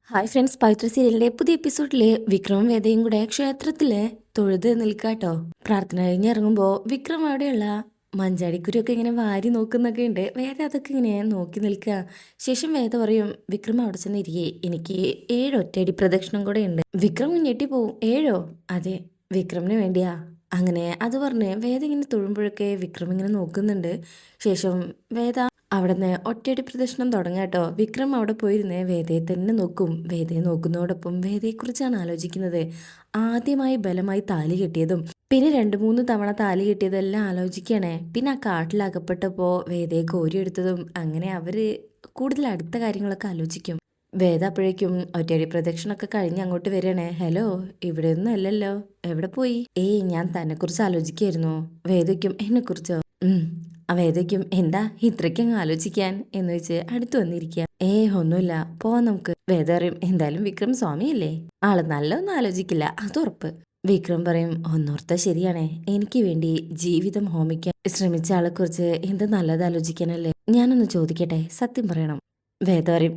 Hi friends, പവിത്ര സീരിയലിന്റെ പുതിയ എപ്പിസോഡില് വിക്രമും വേദയും കൂടെ ക്ഷേത്രത്തില് തൊഴുത് നിൽക്കാട്ടോ. പ്രാർത്ഥന കഴിഞ്ഞ് ഇറങ്ങുമ്പോ വിക്രം അവിടെയുള്ള മഞ്ചാടിക്കുരിയൊക്കെ ഇങ്ങനെ വാരി നോക്കുന്നൊക്കെ ഉണ്ട്. വേദ അതൊക്കെ ഇങ്ങനെ നോക്കി നിൽക്കുക. ശേഷം വേദ പറയും, വിക്രം അവിടെ ചെന്ന് ഇരിക്കേ, എനിക്ക് 7 ഒറ്റയടി പ്രദക്ഷിണം കൂടെ ഉണ്ട്. വിക്രം ഞെട്ടിപ്പോവും. 7? അതെ, വിക്രമിന് വേണ്ടിയാ. അങ്ങനെ അത് പറഞ്ഞ് വേദ ഇങ്ങനെ തൊഴുമ്പോഴൊക്കെ വിക്രം ഇങ്ങനെ നോക്കുന്നുണ്ട്. ശേഷം വേദ അവിടുന്ന് ഒറ്റയടി പ്രദർശനം തുടങ്ങാട്ടോ. വിക്രം അവിടെ പോയിരുന്ന് വേദയെ തന്നെ നോക്കും. വേദയെ നോക്കുന്നതോടൊപ്പം വേദയെക്കുറിച്ചാണ് ആലോചിക്കുന്നത്. ആദ്യമായി ബലമായി താലി കെട്ടിയതും പിന്നെ 2-3 തവണ താലി കെട്ടിയതെല്ലാം ആലോചിക്കുകയാണേ. പിന്നെ ആ കാട്ടിലകപ്പെട്ടപ്പോൾ വേദയെ കോരിയെടുത്തതും അങ്ങനെ അവര് കൂടുതൽ അടുത്ത കാര്യങ്ങളൊക്കെ ആലോചിക്കും. വേദ അപ്പോഴേക്കും ഒറ്റയടി പ്രദക്ഷിണൊക്കെ കഴിഞ്ഞ് അങ്ങോട്ട് വരികയാണേ. ഹലോ, ഇവിടെ ഒന്നും അല്ലല്ലോ, എവിടെ പോയി? ഏയ്, ഞാൻ തന്നെക്കുറിച്ച് ആലോചിക്കായിരുന്നു. വേദയ്ക്കും എന്നെക്കുറിച്ചോ? ആ വേദയ്ക്കും എന്താ ഇത്രയ്ക്കങ്ങ് ആലോചിക്കാൻ എന്ന് വെച്ച് അടുത്ത് വന്നിരിക്കുക. ഒന്നുമില്ല, പോവാൻ നമുക്ക്. വേദ പറയും, എന്തായാലും വിക്രം സ്വാമിയല്ലേ, ആള് നല്ലൊന്നും ആലോചിക്കില്ല, അത് ഉറപ്പ്. വിക്രം പറയും, ഒന്നോർത്ത ശരിയാണേ, എനിക്ക് വേണ്ടി ജീവിതം ഹോമിക്കാൻ ശ്രമിച്ച ആളെ കുറിച്ച് എന്ത് നല്ലത് ആലോചിക്കാനല്ലേ. ഞാനൊന്ന് ചോദിക്കട്ടെ, സത്യം പറയണം. വേദ പറയും,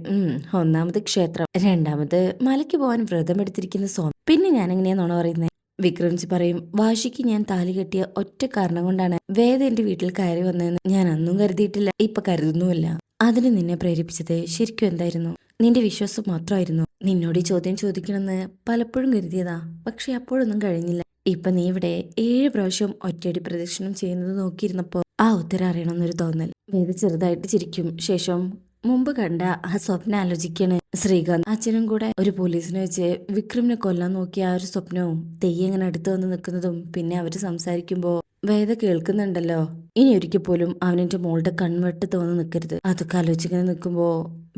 ഒന്നാമത് ക്ഷേത്രം, രണ്ടാമത് മലയ്ക്ക് പോകാൻ വ്രതമെടുത്തിരിക്കുന്ന സ്വാമി, പിന്നെ ഞാൻ എങ്ങനെയാ നുണ പറയുന്നത്? വിക്രംജി പറയും, വാശിക്ക് ഞാൻ താലി കെട്ടിയ ഒറ്റ കാരണം കൊണ്ടാണ് വേദ എന്റെ വീട്ടിൽ കയറി വന്നതെന്ന് ഞാൻ അന്നും കരുതിയിട്ടില്ല, ഇപ്പൊ കരുതുന്നുമില്ല. അതിന് നിന്നെ പ്രേരിപ്പിച്ചത് ശരിക്കും എന്തായിരുന്നു? നിന്റെ വിശ്വാസം മാത്രമായിരുന്നു. നിന്നോട് ഈ ചോദ്യം ചോദിക്കണമെന്ന് പലപ്പോഴും കരുതിയതാ, പക്ഷെ അപ്പോഴൊന്നും കഴിഞ്ഞില്ല. ഇപ്പൊ നീ ഇവിടെ 7 പ്രാവശ്യം ഒറ്റയടി പ്രദക്ഷിണം ചെയ്യുന്നത് നോക്കിയിരുന്നപ്പോ ആ ഉത്തരം അറിയണമെന്നൊരു തോന്നൽ. വേദ ചെറുതായിട്ട് ചിരിക്കും. ശേഷം മുമ്പ് കണ്ട ആ സ്വപ്നം ആലോചിക്കാണ്. ശ്രീകാന്ത് അച്ഛനും കൂടെ ഒരു പോലീസിനെ വെച്ച് വിക്രമിനെ കൊല്ലാൻ നോക്കിയ ആ ഒരു സ്വപ്നവും തെയ്യങ്ങനെ അടുത്ത് വന്ന് നിൽക്കുന്നതും പിന്നെ അവര് സംസാരിക്കുമ്പോ വേദ കേൾക്കുന്നുണ്ടല്ലോ, ഇനി ഒരിക്കൽ പോലും അവനെന്റെ മോളുടെ കൺവെട്ട് വന്ന് നിൽക്കരുത്. അതൊക്കെ ആലോചിങ്ങനെ നിൽക്കുമ്പോ,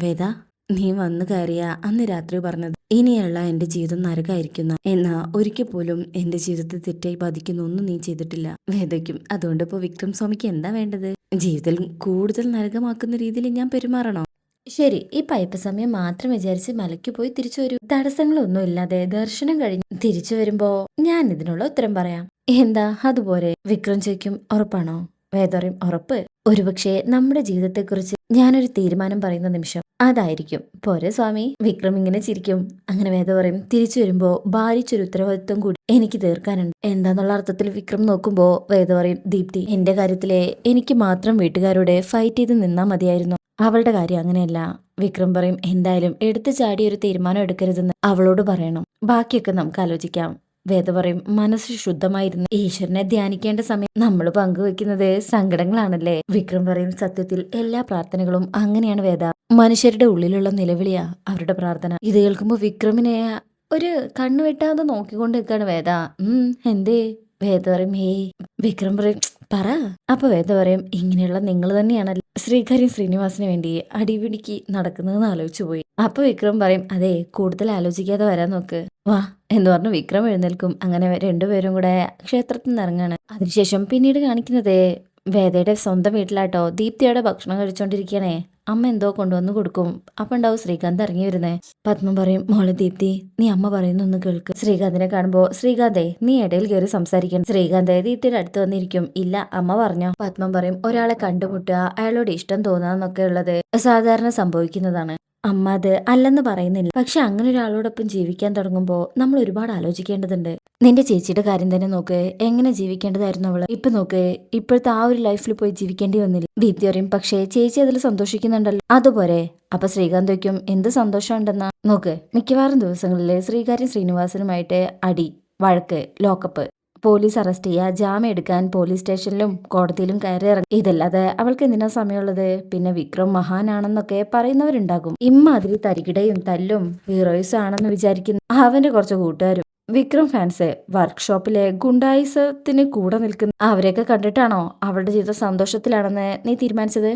വേദ നീ വന്നു കയറിയ അന്ന് രാത്രി പറഞ്ഞത് ഇനിയുള്ള എന്റെ ജീവിതം നരകായിരിക്കുന്ന, എന്നാ ഒരിക്കൽ പോലും എന്റെ ജീവിതത്തെ തെറ്റായി ബാധിക്കുന്ന ഒന്നും നീ ചെയ്തിട്ടില്ല. വേദയ്ക്കും അതുകൊണ്ട് ഇപ്പൊ വിക്രം സ്വാമിക്ക് എന്താ വേണ്ടത്? ജീവിതത്തിൽ കൂടുതൽ നരകമാക്കുന്ന രീതിയിൽ ഞാൻ പെരുമാറണോ? ശരി, ഈ പൈപ്പ് സമയം മാത്രം വിചാരിച്ച് മലയ്ക്ക് പോയി തിരിച്ചു വരൂ. തടസ്സങ്ങളൊന്നും ഇല്ലാതെ ദർശനം കഴിഞ്ഞ് തിരിച്ചു വരുമ്പോ ഞാൻ ഇതിനുള്ള ഉത്തരം പറയാം. എന്താ അതുപോലെ? വിക്രം ചോദിക്കും, ഉറപ്പാണോ? വേദറിയും, ഉറപ്പ്. ഒരുപക്ഷെ നമ്മുടെ ജീവിതത്തെക്കുറിച്ച് ഞാനൊരു തീരുമാനം പറയുന്ന നിമിഷം അതായിരിക്കും. പോരെ സ്വാമി? വിക്രം ഇങ്ങനെ ചിരിക്കും. അങ്ങനെ വേദ പറയും, തിരിച്ചു വരുമ്പോ ഭാരിച്ചൊരു ഉത്തരവാദിത്വം കൂടി എനിക്ക് തീർക്കാനുണ്ട്. എന്താന്നുള്ള അർത്ഥത്തിൽ വിക്രം നോക്കുമ്പോ വേദ പറയും, ദീപ്തി, എന്റെ കാര്യത്തിലെ എനിക്ക് മാത്രം വീട്ടുകാരോട് ഫൈറ്റ് ചെയ്ത് നിന്നാ മതിയായിരുന്നു. അവളുടെ കാര്യം അങ്ങനെയല്ല. വിക്രം പറയും, എന്തായാലും എടുത്തു ചാടി ഒരു തീരുമാനം എടുക്കരുതെന്ന് അവളോട് പറയണം. ബാക്കിയൊക്കെ നമുക്ക് ആലോചിക്കാം. വേദ പറയും, മനസ്സ് ശുദ്ധമായിരുന്നു ഈശ്വരനെ ധ്യാനിക്കേണ്ട സമയം നമ്മൾ പങ്കുവെക്കുന്നത് സങ്കടങ്ങളാണല്ലേ? വിക്രം പറയും, സത്യത്തിൽ എല്ലാ പ്രാർത്ഥനകളും അങ്ങനെയാണ് വേദ. മനുഷ്യരുടെ ഉള്ളിലുള്ള നിലവിളിയാ അവരുടെ പ്രാർത്ഥന. ഇത് കേൾക്കുമ്പോ വിക്രമിനെ ഒരു കണ്ണു വെട്ടാതെ നോക്കിക്കൊണ്ട് നിൽക്കാണ് വേദ. എന്തേ? വേദ പറയും, വിക്രം പറയും, പറ. അപ്പൊ വേദ പറയും, ഇങ്ങനെയുള്ള നിങ്ങൾ തന്നെയാണല്ലോ ശ്രീകാര്യം ശ്രീനിവാസിന് വേണ്ടി അടിപിടിക്ക് നടക്കുന്നതെന്ന് ആലോചിച്ചു പോയി. അപ്പൊ വിക്രം പറയും, അതെ, കൂടുതൽ ആലോചിക്കാതെ വരാൻ നോക്ക്, വാ എന്ന് പറഞ്ഞു വിക്രം എഴുന്നേൽക്കും. അങ്ങനെ രണ്ടുപേരും കൂടെ ക്ഷേത്രത്തിൽ നിന്ന് ഇറങ്ങാണ്. അതിനുശേഷം പിന്നീട് കാണിക്കുന്നത് വേദയുടെ സ്വന്തം വീട്ടിലാട്ടോ. ദീപ്തിയുടെ ഭക്ഷണം കഴിച്ചോണ്ടിരിക്കണേ. അമ്മ എന്തോ കൊണ്ടുവന്ന് കൊടുക്കും. അപ്പൊ ഉണ്ടാവും ശ്രീകാന്ത് ഇറങ്ങി വരുന്നേ. പത്മ പറയും, മോളെ ദീപ്തി, നീ അമ്മ പറയുന്നൊന്ന് കേൾക്ക്. ശ്രീകാന്തിനെ കാണുമ്പോ, ശ്രീകാന്തേ നീ ഇടയിൽ കയറി സംസാരിക്കണം. ശ്രീകാന്ത് ദീപ്തിയുടെ അടുത്ത് വന്നിരിക്കും. ഇല്ല, അമ്മ പറഞ്ഞോ. പത്മം പറയും, ഒരാളെ കണ്ടുമുട്ടുക, അയാളോട് ഇഷ്ടം തോന്നാന്നൊക്കെ ഉള്ളത് സാധാരണ സംഭവിക്കുന്നതാണ്. അമ്മ അത് അല്ലെന്ന് പറയുന്നില്ല. പക്ഷെ അങ്ങനെ ഒരാളോടൊപ്പം ജീവിക്കാൻ തുടങ്ങുമ്പോൾ നമ്മൾ ഒരുപാട് ആലോചിക്കേണ്ടതുണ്ട്. നിന്റെ ചേച്ചിയുടെ കാര്യം തന്നെ നോക്ക്, എങ്ങനെ ജീവിക്കേണ്ടതായിരുന്നു അവള്. ഇപ്പൊ നോക്ക്, ഇപ്പോഴത്തെ ആ ഒരു ലൈഫിൽ പോയി ജീവിക്കേണ്ടി വന്നില്ല. ദീപ്തി പറയും, പക്ഷേ ചേച്ചി അതിൽ സന്തോഷിക്കുന്നുണ്ടല്ലോ, അതുപോലെ. അപ്പൊ ശ്രീകാന്ത് വയ്ക്കും, എന്ത് സന്തോഷം ഉണ്ടെന്നാ? നോക്ക്, മിക്കവാറും ദിവസങ്ങളില് ശ്രീകാര്യം ശ്രീനിവാസനുമായിട്ട് അടി, വഴക്ക്, ലോക്കപ്പ്, പോലീസ് അറസ്റ്റ് ചെയ്യുക, ജാമ്യം എടുക്കാൻ പോലീസ് സ്റ്റേഷനിലും കോടതിയിലും കയറി ഇറങ്ങി. ഇതല്ലാതെ അവൾക്ക് എന്തിനാ സമയമുള്ളത്? പിന്നെ വിക്രം മഹാനാണെന്നൊക്കെ പറയുന്നവരുണ്ടാകും. ഇമ്മാതിരി തരികിടയും തല്ലും ഹീറോയിസും ആണെന്ന് വിചാരിക്കുന്ന അവന്റെ കുറച്ച് കൂട്ടുകാരും വിക്രം ഫാൻസ് വർക്ക്ഷോപ്പിലെ ഗുണ്ടായിസത്തിന് കൂടെ നിൽക്കുന്ന അവരെയൊക്കെ കണ്ടിട്ടാണോ അവളുടെ ജീവിതം സന്തോഷത്തിലാണെന്ന് നീ തീരുമാനിച്ചത്?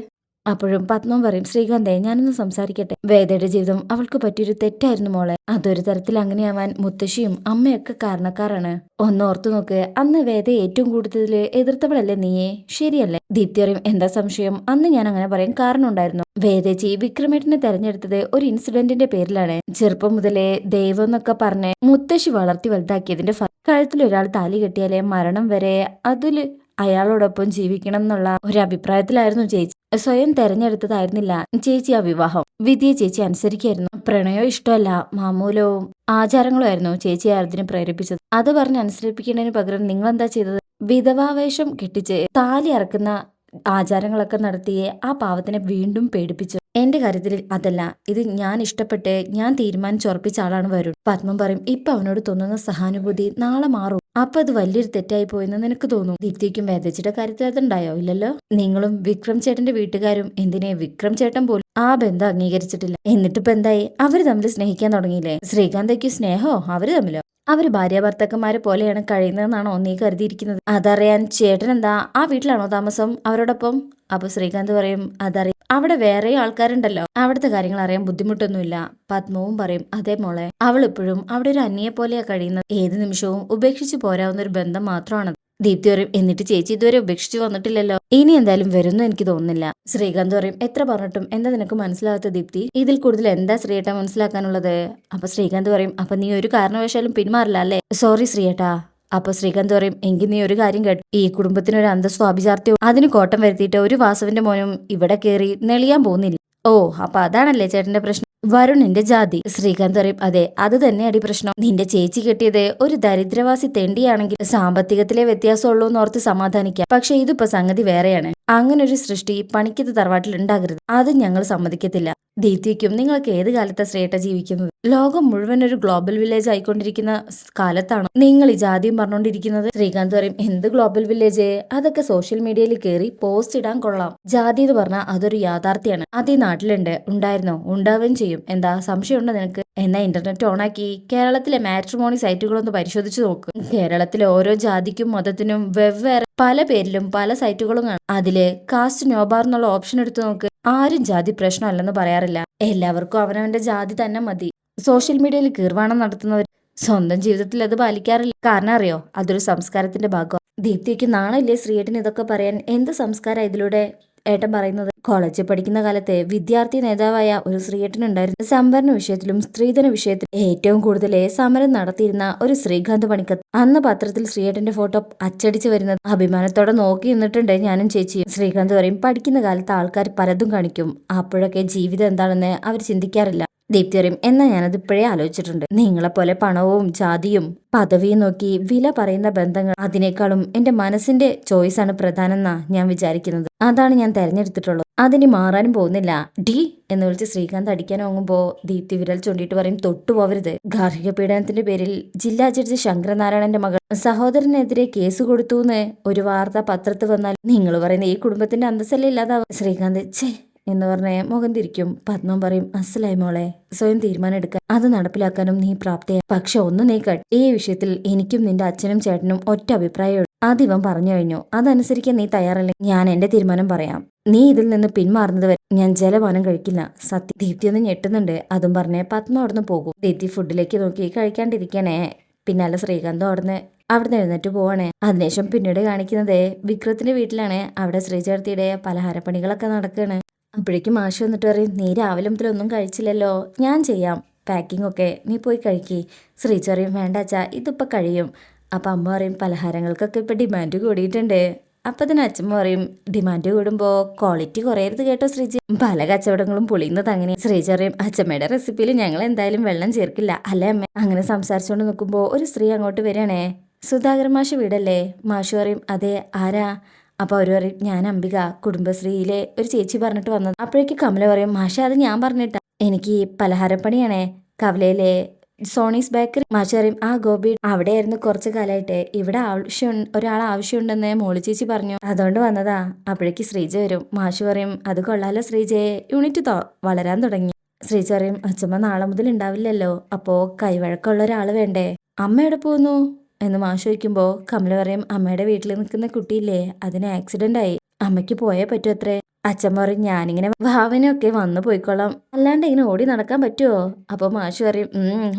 അപ്പോഴും പത്മം പറയും, ശ്രീകാന്തേ ഞാനൊന്ന് സംസാരിക്കട്ടെ. വേദയുടെ ജീവിതം അവൾക്ക് പറ്റിയൊരു തെറ്റായിരുന്നു മോളെ. അതൊരു തരത്തിൽ അങ്ങനെയാവാൻ മുത്തശ്ശിയും അമ്മയൊക്കെ കാരണക്കാരാണ്. ഒന്ന് ഓർത്തു നോക്ക്, അന്ന് വേദ ഏറ്റവും കൂടുതൽ എതിർത്തവളല്ലേ നീയെ, ശരിയല്ലേ? ദീപ്തി പറയും, എന്താ സംശയം? അന്ന് ഞാൻ അങ്ങനെ പറയാൻ കാരണം ഉണ്ടായിരുന്നു. വേദേച്ചി വിക്രമേട്ടനെ തെരഞ്ഞെടുത്തത് ഒരു ഇൻസിഡന്റിന്റെ പേരിലാണ്. ചെറുപ്പം മുതലേ ദൈവം എന്നൊക്കെ പറഞ്ഞ് മുത്തശ്ശി വളർത്തി വലുതാക്കിയതിന്റെ കഴുത്തിൽ ഒരാൾ താലി കെട്ടിയാലേ മരണം വരെ അതില് അയാളോടൊപ്പം ജീവിക്കണം എന്നുള്ള ഒരു അഭിപ്രായത്തിലായിരുന്നു ചേച്ചി. സ്വയം തെരഞ്ഞെടുത്തതായിരുന്നില്ല ചേച്ചി ആ വിവാഹം. വിധിയെ ചേച്ചി അനുസരിക്കായിരുന്നു. പ്രണയം ഇഷ്ടമല്ല, മാമൂലവും ആചാരങ്ങളുമായിരുന്നു ചേച്ചി അതിന് പ്രേരിപ്പിച്ചത്. അത് പറഞ്ഞ് അനുസരിപ്പിക്കുന്നതിന് പകരം നിങ്ങളെന്താ ചെയ്തത്? വിധവാവേഷം കെട്ടിച്ച് താലി അറക്കുന്ന ആചാരങ്ങളൊക്കെ നടത്തിയേ ആ പാവത്തിനെ വീണ്ടും പേടിപ്പിച്ചു. എന്റെ കാര്യത്തിൽ അതല്ല, ഇത് ഞാൻ ഇഷ്ടപ്പെട്ട് ഞാൻ തീരുമാനിച്ചുറപ്പിച്ച ആളാണ് വരുൺ. പത്മം പറയും, ഇപ്പൊ അവനോട് തോന്നുന്ന സഹാനുഭൂതി നാളെ മാറും. അപ്പൊ അത് വലിയൊരു തെറ്റായി പോയെന്ന് നിനക്ക് തോന്നും. ദീപ്തിക്കും വേദച്ചിയുടെ കാര്യത്തിൽ അതുണ്ടായോ? ഇല്ലല്ലോ. നിങ്ങളും വിക്രം ചേട്ടന്റെ വീട്ടുകാരും എന്തിനെ വിക്രം ചേട്ടൻ പോലും ആ ബന്ധം അംഗീകരിച്ചിട്ടില്ല. എന്നിട്ടിപ്പോ എന്തായി? അവര് തമ്മിൽ സ്നേഹിക്കാൻ തുടങ്ങിയില്ലേ? ശ്രീകാന്തയ്ക്ക് സ്നേഹോ അവര് തമ്മിലോ? അവര് ഭാര്യാഭർത്താക്കന്മാരെ പോലെയാണ് കഴിയുന്നതെന്നാണോ നീ കരുതിയിരിക്കുന്നത്? അതറിയാൻ ചേട്ടൻ എന്താ ആ വീട്ടിലാണോ താമസം അവരോടൊപ്പം? അപ്പൊ ശ്രീകാന്ത് പറയും, അതറിയാം, അവിടെ വേറെ ആൾക്കാരുണ്ടല്ലോ, അവിടുത്തെ കാര്യങ്ങൾ അറിയാൻ ബുദ്ധിമുട്ടൊന്നുമില്ല. പത്മവും പറയും, അതേ മോളെ, അവൾ ഇപ്പോഴും അവിടെ ഒരു അന്യെ പോലെയാ കഴിയുന്നത്. ഏത് നിമിഷവും ഉപേക്ഷിച്ചു പോരാവുന്ന ഒരു ബന്ധം മാത്രമാണ്. ദീപ്തി പറയും, എന്നിട്ട് ചേച്ചി ഇതുവരെ ഉപേക്ഷിച്ചു വന്നിട്ടില്ലല്ലോ. ഇനി എന്തായാലും വരുന്നു എനിക്ക് തോന്നുന്നില്ല. ശ്രീകാന്ത് പറയും, എത്ര പറഞ്ഞിട്ടും എന്താ നിനക്ക് മനസ്സിലാവാത്ത ദീപ്തി? ഇതിൽ കൂടുതൽ എന്താ ശ്രീയേട്ടാ മനസ്സിലാക്കാനുള്ളത്? അപ്പൊ ശ്രീകാന്ത് പറയും, അപ്പൊ നീ ഒരു കാരണവശാലും പിന്മാറില്ല അല്ലേ? സോറി ശ്രീയേട്ടാ. അപ്പൊ ശ്രീകാന്ത് പറയും, എങ്കിൽ നീ ഒരു കാര്യം കേട്ടു, ഈ കുടുംബത്തിനൊരു അന്തസ്വാഭിചാർത്തിയോ അതിന് കോട്ടം വരുത്തിയിട്ട് ഒരു വാസവന്റെ മോനും ഇവിടെ കയറി നെളിയാൻ പോകുന്നില്ല. ഓ, അപ്പൊ അതാണല്ലേ ചേട്ടന്റെ പ്രശ്നം? വരുണിന്റെ ജാതി. ശ്രീകാന്ത് പറയും, അതെ, അത് തന്നെയടി പ്രശ്നം. നിന്റെ ചേച്ചി കെട്ടിയത് ഒരു ദരിദ്രവാസി തെണ്ടിയാണെങ്കിൽ സാമ്പത്തികത്തിലെ വ്യത്യാസമുള്ളൂ എന്നോർത്ത് സമാധാനിക്കാം. പക്ഷെ ഇതിപ്പോ സംഗതി വേറെയാണ്. അങ്ങനെ ഒരു സൃഷ്ടി പണിക്കത്ത് തറവാട്ടിൽ ഉണ്ടാകരുത്. അത് ഞങ്ങൾ സമ്മതിക്കത്തില്ല. ദീപ്തിക്കും നിങ്ങൾക്ക് ഏത് കാലത്താ ശ്രേട്ട ജീവിക്കുന്നത്? ലോകം മുഴുവൻ ഒരു ഗ്ലോബൽ വില്ലേജ് ആയിക്കൊണ്ടിരിക്കുന്ന കാലത്താണോ നിങ്ങൾ ഈ ജാതിയും പറഞ്ഞുകൊണ്ടിരിക്കുന്നത്? ശ്രീകാന്ത് പറയും, എന്ത് ഗ്ലോബൽ വില്ലേജ്? അതൊക്കെ സോഷ്യൽ മീഡിയയിൽ കയറി പോസ്റ്റ് ഇടാൻ കൊള്ളാം. ജാതി എന്ന് പറഞ്ഞാൽ അതൊരു യാഥാർത്ഥ്യമാണ്. അത് ഈ നാട്ടിലുണ്ട്, ഉണ്ടായിരുന്നോ, ഉണ്ടാവുകയും ചെയ്യും. എന്താ സംശയമുണ്ടോ നിനക്ക്? എന്നാ ഇന്റർനെറ്റ് ഓണാക്കി കേരളത്തിലെ മാട്രിമോണി സൈറ്റുകളൊന്ന് പരിശോധിച്ചു നോക്ക്. കേരളത്തിലെ ഓരോ ജാതിക്കും മതത്തിനും വെവ്വേറെ പല പേരിലും പല സൈറ്റുകളും കാണും. അതില് കാസ്റ്റ് നോബാർ എന്നുള്ള ഓപ്ഷൻ എടുത്തു നോക്ക്. ആരും ജാതി പ്രശ്നമല്ലെന്ന് പറയാറില്ല. എല്ലാവർക്കും അവനവന്റെ ജാതി തന്നെ മതി. സോഷ്യൽ മീഡിയയിൽ കീർവാണം നടത്തുന്നവർ സ്വന്തം ജീവിതത്തിൽ അത് പാലിക്കാറില്ല. കാരണം അറിയോ, അതൊരു സംസ്കാരത്തിന്റെ ഭാഗം. ദീപ്തിക്ക് നാണമില്ലേ ശ്രീയേട്ടൻ ഇതൊക്കെ പറയാൻ? എന്ത് സംസ്കാരം ഇതിലൂടെ ഏട്ടൻ പറയുന്നത്? കോളേജിൽ പഠിക്കുന്ന കാലത്ത് വിദ്യാർത്ഥി നേതാവായ ഒരു ശ്രീയേട്ടനുണ്ടായിരുന്നു. സംവരണ വിഷയത്തിലും സ്ത്രീധന വിഷയത്തിലും ഏറ്റവും കൂടുതൽ സമരം നടത്തിയിരുന്ന ഒരു ശ്രീകാന്ത് പണിക്കത്ത്. അന്ന് പത്രത്തിൽ ശ്രീയേട്ടന്റെ ഫോട്ടോ അച്ചടിച്ചു വരുന്നത് അഭിമാനത്തോടെ നോക്കി നിന്നിട്ടുണ്ട് ഞാനും ചേച്ചിയും. ശ്രീകാന്ത് പറയും, പഠിക്കുന്ന കാലത്ത് ആൾക്കാർ പലതും കാണിക്കും, അപ്പോഴൊക്കെ ജീവിതം എന്താണെന്ന് അവർ ചിന്തിക്കാറില്ല. ദീപ്തി പറയും, എന്നാ ഞാനത് ഇപ്പോഴേ ആലോചിച്ചിട്ടുണ്ട്. നിങ്ങളെപ്പോലെ പണവും ജാതിയും പദവിയും നോക്കി വില പറയുന്ന ബന്ധങ്ങൾ അതിനേക്കാളും എന്റെ മനസ്സിന്റെ ചോയ്സാണ് പ്രധാനമെന്നാ ഞാൻ വിചാരിക്കുന്നത്. അതാണ് ഞാൻ തെരഞ്ഞെടുത്തിട്ടുള്ളത്. അതിന് മാറാനും പോകുന്നില്ല. ഡി എന്ന് വിളിച്ച് ശ്രീകാന്ത് അടിക്കാൻ ഓങ്ങുമ്പോ ദീപ്തി വിരൽ ചൂണ്ടിയിട്ട് പറയും, തൊട്ടുപോവരുത്. ഗാർഹിക പീഡനത്തിന്റെ പേരിൽ ജില്ലാ ജഡ്ജി ശങ്കരനാരായണന്റെ മകൾ സഹോദരനെതിരെ കേസ് കൊടുത്തൂന്ന് ഒരു വാർത്ത പത്രത്തിൽ വന്നാൽ നിങ്ങൾ പറയുന്ന ഈ കുടുംബത്തിന്റെ അന്തസ്സല്ലേ ഇല്ലാതാവും. ശ്രീകാന്ത് ഛേ എന്ന് പറഞ്ഞ് മുഖം തിരിക്കും. പത്മം പറയും, അസലായി മോളെ, സ്വയം തീരുമാനം എടുക്കാൻ അത് നടപ്പിലാക്കാനും നീ പ്രാപ്തയാ. പക്ഷെ ഒന്ന് നീ ഈ വിഷയത്തിൽ എനിക്കും നിന്റെ അച്ഛനും ചേട്ടനും ഒറ്റ അഭിപ്രായം. അതിവൻ പറഞ്ഞു കഴിഞ്ഞു. അതനുസരിക്കാൻ നീ തയ്യാറല്ലേ? ഞാൻ എന്റെ തീരുമാനം പറയാം. നീ ഇതിൽ നിന്ന് പിന്മാറുന്നത് വരെ ഞാൻ ജലപാനം കഴിക്കില്ല. സത്യം. ദീപ്തി ഒന്ന് ഞെട്ടുന്നുണ്ട്. അതും പറഞ്ഞ് പത്മ അവിടുന്ന് പോകും. ദീപ്തി ഫുഡിലേക്ക് നോക്കി കഴിക്കാണ്ടിരിക്കണേ. പിന്നാലെ ശ്രീകാന്ത് അവിടുന്ന് എഴുന്നേറ്റ് പോവാണ്. അതിനുശേഷം പിന്നീട് കാണിക്കുന്നത് വിക്രത്തിന്റെ വീട്ടിലാണ്. അവിടെ ശ്രീചേർത്തിയുടെ പലഹാരപ്പണികളൊക്കെ നടക്കുകയാണ്. അപ്പോഴേക്കും മാഷ് വന്നിട്ട് പറയും, നീ രാവിലെ മുതൽ ഒന്നും കഴിച്ചില്ലല്ലോ, ഞാൻ ചെയ്യാം പാക്കിംഗ് ഒക്കെ, നീ പോയി കഴിക്കി. ശ്രീജ പറയും, വേണ്ട അച്ഛാ, ഇതിപ്പോൾ കഴിയും. അപ്പം അമ്മ പറയും, പലഹാരങ്ങൾക്കൊക്കെ ഇപ്പം ഡിമാൻഡ് കൂടിയിട്ടുണ്ട്. അപ്പം അതിന് അച്ഛമ്മ പറയും, ഡിമാൻഡ് കൂടുമ്പോൾ ക്വാളിറ്റി കുറയരുത് കേട്ടോ ശ്രീജി, പല കച്ചവടങ്ങളും പൊളിയുന്നത് അങ്ങനെ. ശ്രീജ പറയും, അച്ഛമ്മയുടെ റെസിപ്പിയിൽ ഞങ്ങൾ എന്തായാലും വെള്ളം ചേർക്കില്ല അല്ലേ അമ്മ? അങ്ങനെ സംസാരിച്ചുകൊണ്ട് നിൽക്കുമ്പോൾ ഒരു സ്ത്രീ അങ്ങോട്ട് വരികയാണേ. സുധാകർ മാഷ് വീടല്ലേ? മാഷ് പറയും, അതെ, ആരാ? അപ്പോൾ അവർ പറയും, ഞാൻ അംബിക, കുടുംബശ്രീയിലെ ഒരു ചേച്ചി പറഞ്ഞിട്ട് വന്നത്. അപ്പോഴേക്ക് കമല പറയും, മാഷ അത് ഞാൻ പറഞ്ഞിട്ടാ, എനിക്ക് പലഹാരപ്പണിയാണേ, കവലയിലെ സോണീസ് ബേക്കറി. മാഷ് പറയും, ആ ഗോപി അവിടെയായിരുന്നു കുറച്ച് കാലമായിട്ട്, ഇവിടെ ഒരാൾ ആവശ്യമുണ്ടെന്ന് മോളി ചേച്ചി പറഞ്ഞു, അതുകൊണ്ട് വന്നതാ. അപ്പോഴേക്ക് ശ്രീജ വരും. മാഷ് പറയും, അത് കൊള്ളാലോ ശ്രീജയെ, യൂണിറ്റ് വളരാൻ തുടങ്ങി. ശ്രീജ പറയും, അച്ഛമ്മ നാളെ മുതൽ ഉണ്ടാവില്ലല്ലോ, അപ്പോൾ കൈവഴക്കമുള്ള ഒരാൾ വേണ്ടേ? അമ്മ എവിടെ പോകുന്നു എന്ന് മാഷ് ചോദിക്കുമ്പോൾ കമല പറയും, അമ്മയുടെ വീട്ടിൽ നിൽക്കുന്ന കുട്ടിയില്ലേ, അതിന് ആക്സിഡന്റ് ആയി, അമ്മയ്ക്ക് പോയേ പറ്റൂ അത്രേ. അച്ഛൻ പറയും, ഞാനിങ്ങനെ ഭാവനയൊക്കെ വന്നു പോയിക്കോളാം, അല്ലാണ്ട് ഇങ്ങനെ ഓടി നടക്കാൻ പറ്റുമോ? അപ്പോൾ മാഷ് പറയും,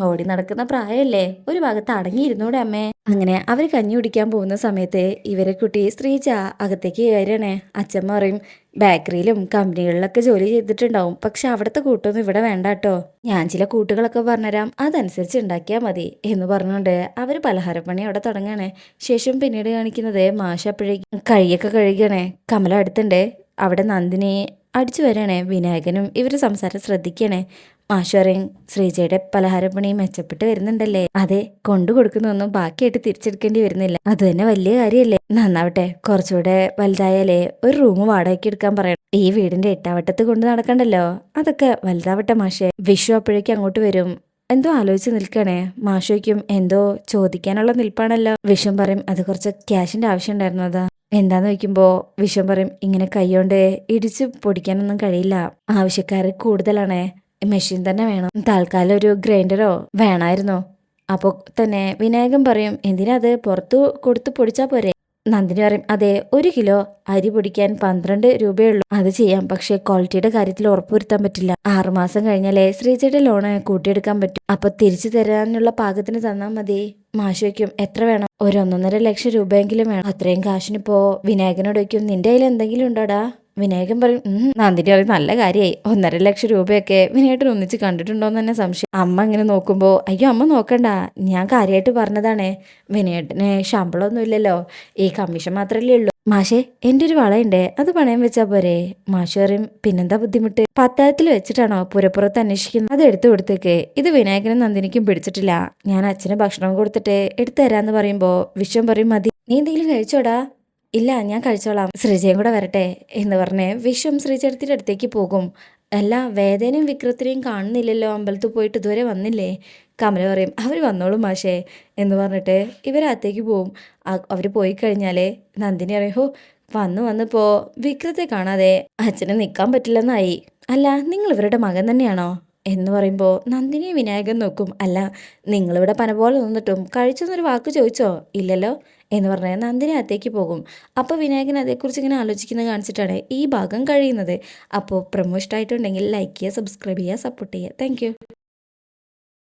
ഓടി നടക്കുന്ന പ്രായമല്ലേ, ഒരു ഭാഗത്ത് അടങ്ങിയിരുന്നൂടെ അമ്മേ. അങ്ങനെ അവർ കഞ്ഞി കുടിക്കാൻ പോകുന്ന സമയത്ത് ഇവരെ കുട്ടി ശ്രീജ അകത്തേക്ക് കയറണേ. അച്ഛൻ പറയും, ബേക്കറിയിലും കമ്പനികളിലൊക്കെ ജോലി ചെയ്തിട്ടുണ്ടാവും, പക്ഷെ അവിടുത്തെ കൂട്ടൊന്നും ഇവിടെ വേണ്ട കേട്ടോ, ഞാൻ ചില കൂട്ടുകളൊക്കെ പറഞ്ഞുതരാം, അതനുസരിച്ച് ഉണ്ടാക്കിയാൽ മതി എന്ന് പറഞ്ഞുകൊണ്ട് അവർ പലഹാരപ്പണി അവിടെ തുടങ്ങാണ്. ശേഷം പിന്നീട് കാണിക്കുന്നത് മാഷ് അപ്പോഴേക്കും കഴിയൊക്കെ കഴുകണേ. കമല അടുത്തുണ്ട്. അവിടെ നന്ദിനി അടിച്ചു വരണേ. വിനായകനും ഇവർ സംസാരം ശ്രദ്ധിക്കണേ. മാഷറിയും ശ്രീജയുടെ പലഹാരപ്പണി മെച്ചപ്പെട്ട് വരുന്നുണ്ടല്ലേ. അതെ, കൊണ്ടു കൊടുക്കുന്നൊന്നും ബാക്കിയായിട്ട് തിരിച്ചെടുക്കേണ്ടി വരുന്നില്ല. അത് തന്നെ വലിയ കാര്യമല്ലേ. നന്നാവട്ടെ. കുറച്ചുകൂടെ വലുതായാലേ ഒരു റൂം വാടകയ്ക്ക് എടുക്കാൻ പറയണം. ഈ വീടിന്റെ എട്ടാവട്ടത്ത് കൊണ്ട് നടക്കണ്ടല്ലോ. അതൊക്കെ വലുതാവട്ടെ മാഷെ. വിഷു അപ്പോഴേക്കും അങ്ങോട്ട് വരും. എന്തോ ആലോചിച്ച് നിൽക്കണേ. മാഷോയ്ക്കും എന്തോ ചോദിക്കാനുള്ള നിൽപ്പാണല്ലോ. വിഷം പറയും അത് കുറച്ച് ക്യാഷിന്റെ ആവശ്യം ഉണ്ടായിരുന്നു. അതാ എന്താന്ന് ചോദിക്കുമ്പോ വിഷം പറയും ഇങ്ങനെ കൈകൊണ്ട് ഇടിച്ച് പൊടിക്കാനൊന്നും കഴിയില്ല. ആവശ്യക്കാർ കൂടുതലാണേ. മെഷീൻ തന്നെ വേണം. തൽക്കാലം ഒരു ഗ്രൈൻഡറോ വേണമായിരുന്നു. അപ്പോൾ തന്നെ വിനായകൻ പറയും എന്തിനാ അത് പുറത്തു കൊടുത്ത് പൊടിച്ചാൽ പോരെ. നന്ദിനി പറയും അതെ, 1 കിലോ അരി പൊടിക്കാൻ 12 രൂപയുള്ളൂ. അത് ചെയ്യാം, പക്ഷെ ക്വാളിറ്റിയുടെ കാര്യത്തിൽ ഉറപ്പുവരുത്താൻ പറ്റില്ല. 6 മാസം കഴിഞ്ഞാലേ ശ്രീജയുടെ ലോണ് കൂട്ടിയെടുക്കാൻ പറ്റും. അപ്പൊ തിരിച്ചു തരാനുള്ള പാകത്തിന് തന്നാൽ മതി. മാഷോയ്ക്കും എത്ര വേണം? ഒരു 1.5 ലക്ഷം രൂപയെങ്കിലും വേണം. അത്രയും കാശിനിപ്പോ വിനായകനോട് വയ്ക്കും നിന്റെ കയ്യിൽ എന്തെങ്കിലും ഉണ്ടോടാ? വിനായകൻ പറയും നന്ദിനി പറയും നല്ല കാര്യമായി. 1.5 ലക്ഷം രൂപയൊക്കെ വിനായകൻ ഒന്നിച്ച് കണ്ടിട്ടുണ്ടോന്ന് തന്നെ സംശയം. അമ്മ ഇങ്ങനെ നോക്കുമ്പോ അയ്യോ അമ്മ നോക്കണ്ട, ഞാൻ കാര്യമായിട്ട് പറഞ്ഞതാണേ. വിനയേട്ടന് ശമ്പളമൊന്നും ഇല്ലല്ലോ, ഈ കമ്മീഷൻ മാത്രല്ലേ ഉള്ളൂ. മാഷേ എൻ്റെ ഒരു വളയുണ്ടേ, അത് പണയം വെച്ചാ പോരെ. മാഷ് പറയും പിന്നെന്താ ബുദ്ധിമുട്ട്? പത്തായത്തിൽ വെച്ചിട്ടാണോ പുരപ്പുറത്ത് അന്വേഷിക്കുന്നത്? അത് എടുത്തു കൊടുത്തേക്ക്. ഇത് വിനായകനും നന്ദിനിക്കും പിടിച്ചിട്ടില്ല. ഞാൻ അച്ഛന് ഭക്ഷണം കൊടുത്തിട്ട് എടുത്തു തരാന്ന് പറയുമ്പോ വിശ്വം പറയും മതി, നീ എന്തെങ്കിലും കഴിച്ചോടാ? ഇല്ല ഞാൻ കഴിച്ചോളാം, ശ്രീജയും കൂടെ വരട്ടെ എന്ന് പറഞ്ഞ് വിശ്വം ശ്രീചേട്ടത്തിൻ്റെ അടുത്തേക്ക് പോകും. അല്ല വേദനയും വിക്രത്തിനെയും കാണുന്നില്ലല്ലോ, അമ്പലത്തിൽ പോയിട്ട് ഇതുവരെ വന്നില്ലേ? കമല പറയും അവർ വന്നോളും മാഷേ എന്ന് പറഞ്ഞിട്ട് ഇവരകത്തേക്ക് പോവും. അവർ പോയി കഴിഞ്ഞാലേ നന്ദിനി പറയും ഹോ വന്നപ്പോ വിക്രത്തെ കാണാതെ അച്ഛന് നിൽക്കാൻ പറ്റില്ലെന്നായി. അല്ല നിങ്ങൾ ഇവരുടെ മകൻ തന്നെയാണോ എന്ന് പറയുമ്പോൾ നന്ദിനി വിനായകൻ നോക്കും. അല്ല നിങ്ങളിവിടെ പന പോലെ നിന്നിട്ടും കഴിച്ചെന്നൊരു വാക്ക് ചോദിച്ചോ? ഇല്ലല്ലോ എന്ന് പറഞ്ഞാൽ നന്ദിനി അകത്തേക്ക് പോകും. അപ്പോൾ വിനായകൻ അതേക്കുറിച്ച് ഇങ്ങനെ ആലോചിക്കുന്നത് കാണിച്ചിട്ടാണ് ഈ ഭാഗം കഴിയുന്നത്. അപ്പോൾ പ്രൊമോ ഇഷ്ടമായിട്ടുണ്ടെങ്കിൽ ലൈക്ക് ചെയ്യുക, സബ്സ്ക്രൈബ് ചെയ്യുക, സപ്പോർട്ട് ചെയ്യുക. താങ്ക്